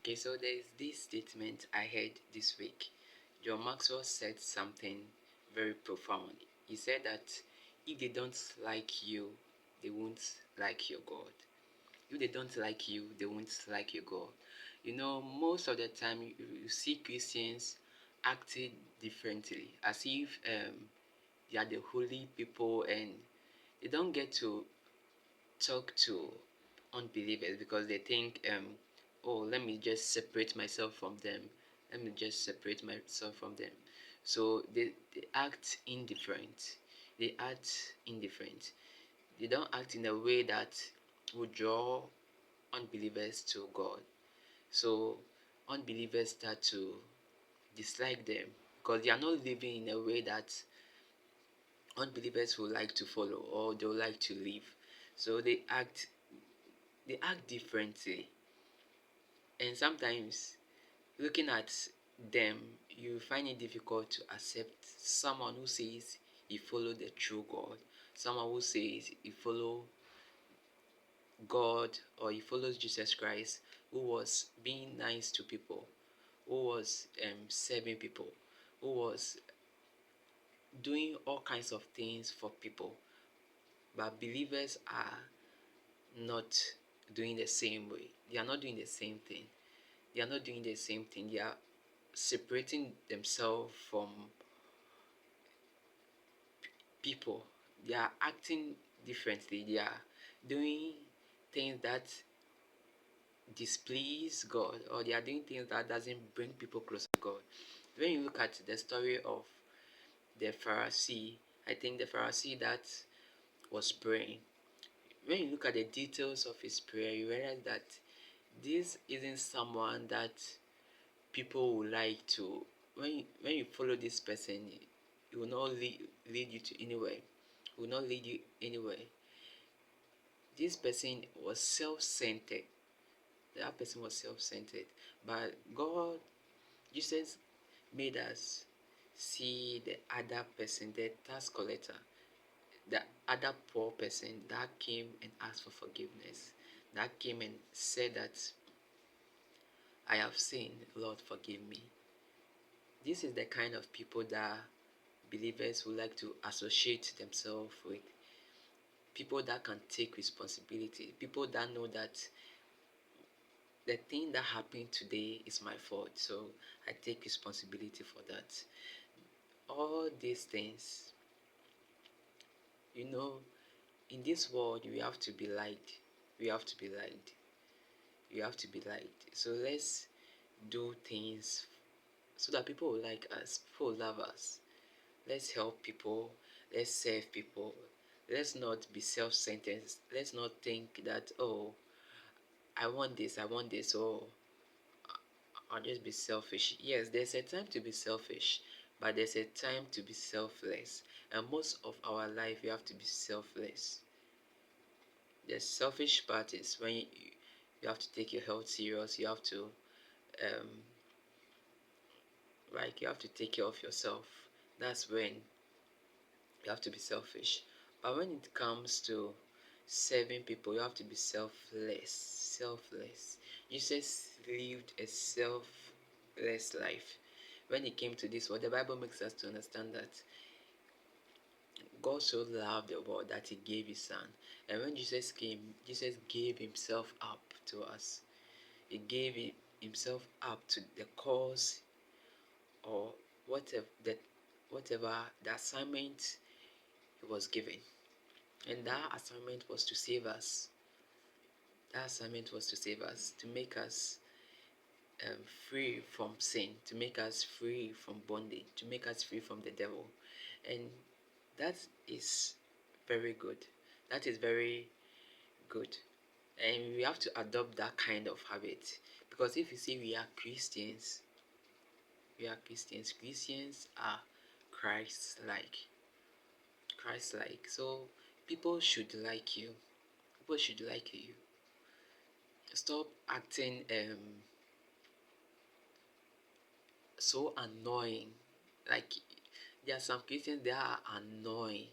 Okay, so there's this statement I heard this week. John Maxwell said something very profound. He said that if they don't like you, they won't like your God. If they don't like you, they won't like your God. Most of the time you see Christians acting differently, as if they are the holy people and they don't get to talk to unbelievers because they think, oh, let me just separate myself from them. Let me just separate myself from them. So they act indifferent. They act indifferent. They don't act in a way that would draw unbelievers to God. So unbelievers start to dislike them because they are not living in a way that unbelievers would like to follow or they would like to live. So they act differently, and sometimes looking at them you find it difficult to accept someone who says he follow the true God, someone who says he follow God or he follows Jesus Christ, who was being nice to people, who was serving people, who was doing all kinds of things for people. But believers are not doing the same way. They are not doing the same thing. They are not doing the same thing. They are separating themselves from people. They are acting differently. They are doing things that displease God, or they are doing things that doesn't bring people closer to God. When you look at the story of the Pharisee, I think the Pharisee that was praying, when you look at the details of his prayer, you realize that this isn't someone that people would like to. When you follow this person, it will not lead you to anywhere. It will not lead you anywhere. This person was self-centered. That person was self-centered. But God, Jesus made us see the other person, the tax collector, the other poor person that came and asked for forgiveness, that came and said that I have sinned, Lord, forgive me. This is the kind of people that believers would like to associate themselves with. People that can take responsibility, people that know that the thing that happened today is my fault, so I take responsibility for that. All these things, you know, in this world, we have to be liked. We have to be liked. We have to be liked. So let's do things so that people will like us, people will love us. Let's help people. Let's serve people. Let's not be self-centered. Let's not think that, oh, I want this, or I'll just be selfish. Yes, there's a time to be selfish, but there's a time to be selfless. And most of our life, we have to be selfless. The selfish part is when you have to take your health serious. You have to, um, you have to take care of yourself. That's when you have to be selfish. But when it comes to serving people, you have to be selfless. Selfless. Jesus lived a selfless life. When he came to this world, the Bible makes us to understand that God so loved the world that he gave his son. And when Jesus came, Jesus gave himself up to us. He gave himself up to the cause, or whatever the assignment he was given. And that assignment was to save us. That assignment was to save us, to make us free from sin, to make us free from bondage, to make us free from the devil. And that is very good. That is very good. And we have to adopt that kind of habit. Because if you say we are Christians, Christians are Christ-like. Christ-like. So people should like you. People should like you. Stop acting so annoying. Like, there are some Christians that are annoying.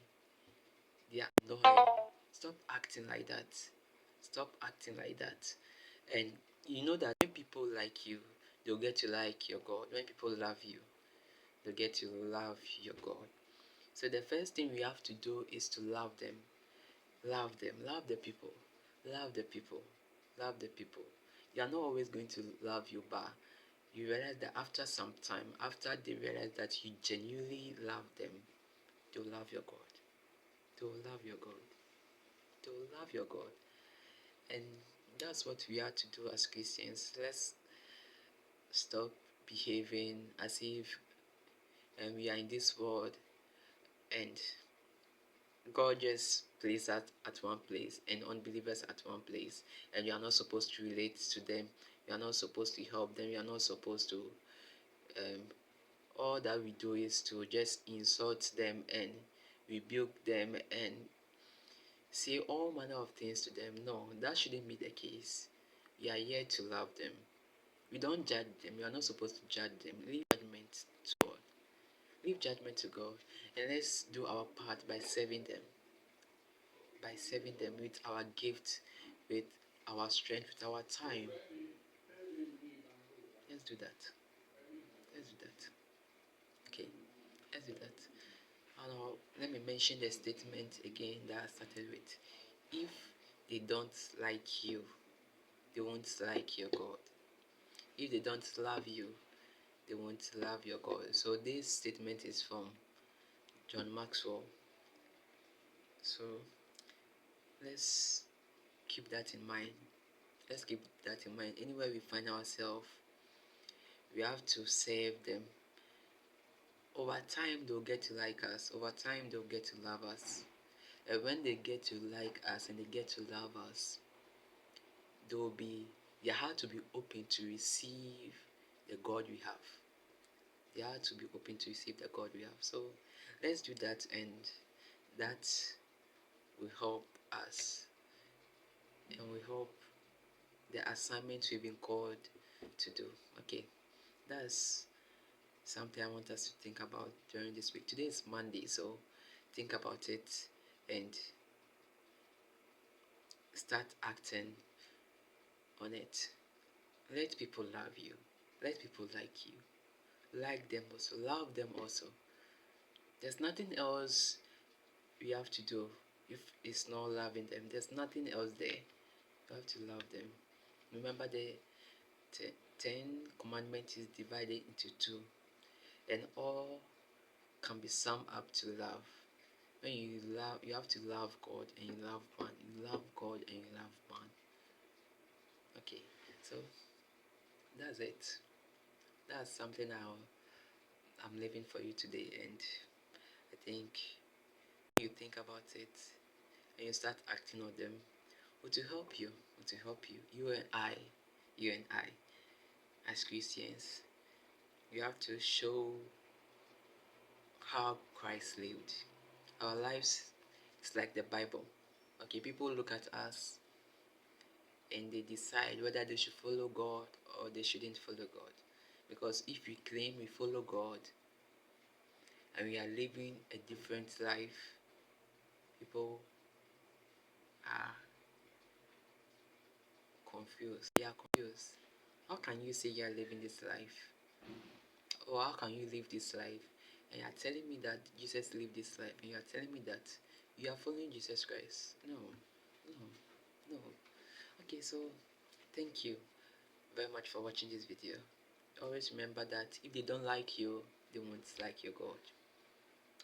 They are annoying. Stop acting like that. Stop acting like that. And You know that when people like you, they'll get to like your God. When people love you, they'll get to love your God. So the first thing we have to do is to love them. Love them. Love the people. Love the people. Love the people. They are not always going to love you, but you realize that after some time, after they realize that you genuinely love them, they'll love your God. They'll love your God. They'll love your God. And that's what we are to do as Christians. Let's stop behaving as if we are in this world and God just placed us at one place and unbelievers at one place, and you are not supposed to relate to them. You are not supposed to help them. You are not supposed to. Um, all that we do is to just insult them and rebuke them and say all manner of things to them. No, that shouldn't be the case. We are here to love them. We don't judge them. We are not supposed to judge them. Leave judgment to God. Leave judgment to God, and let's do our part by serving them. By serving them with our gift, with our strength, with our time. Let's do that. Let's do that. Okay, let's do that. And now, let me mention the statement again that I started with. If they don't like you, they won't like your God. If they don't love you, they won't love your God. So this statement is from John Maxwell. So let's keep that in mind. Let's keep that in mind. Anywhere we find ourselves, we have to serve them. Over time, they'll get to like us. Over time, they'll get to love us. And when they get to like us and they get to love us, they'll be their heart to be open to receive the God we have. They have to be open to receive the God we have. So let's do that, and that will help us, and we hope the assignment we've been called to do. Okay, that's something I want us to think about during this week. Today is Monday, so think about it and start acting on it. Let people love you. Let people like you. Like them also. Love them also. There's nothing else we have to do if it's not loving them. There's nothing else there. You have to love them. Remember the Ten Commandments is divided into two, and all can be summed up to love. When you love, you have to love God and you love man. You love God and you love man. Okay, so that's it. That's something I'm leaving for you today, and I think you think about it and you start acting on them, or to help you, you and I, as Christians, you have to show how Christ lived. Our lives is like the Bible. Okay, people look at us and they decide whether they should follow God or they shouldn't follow God. Because if we claim we follow God and we are living a different life, people are confused. They are confused. How can you say you are living this life? Or how can you live this life? And you are telling me that Jesus lived this life, and you are telling me that you are following Jesus Christ. No, no, no. Okay, so thank you very much for watching this video. Always remember that if they don't like you, they won't like your God.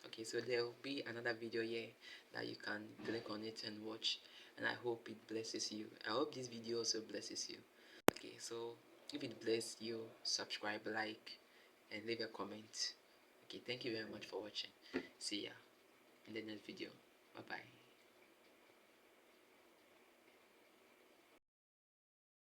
Okay, so there will be another video here that you can click on it and watch, and I hope it blesses you. I hope this video also blesses you. Okay, so if it blessed you, subscribe, like, and leave a comment. Okay, thank you very much for watching. See ya in the next video. Bye bye.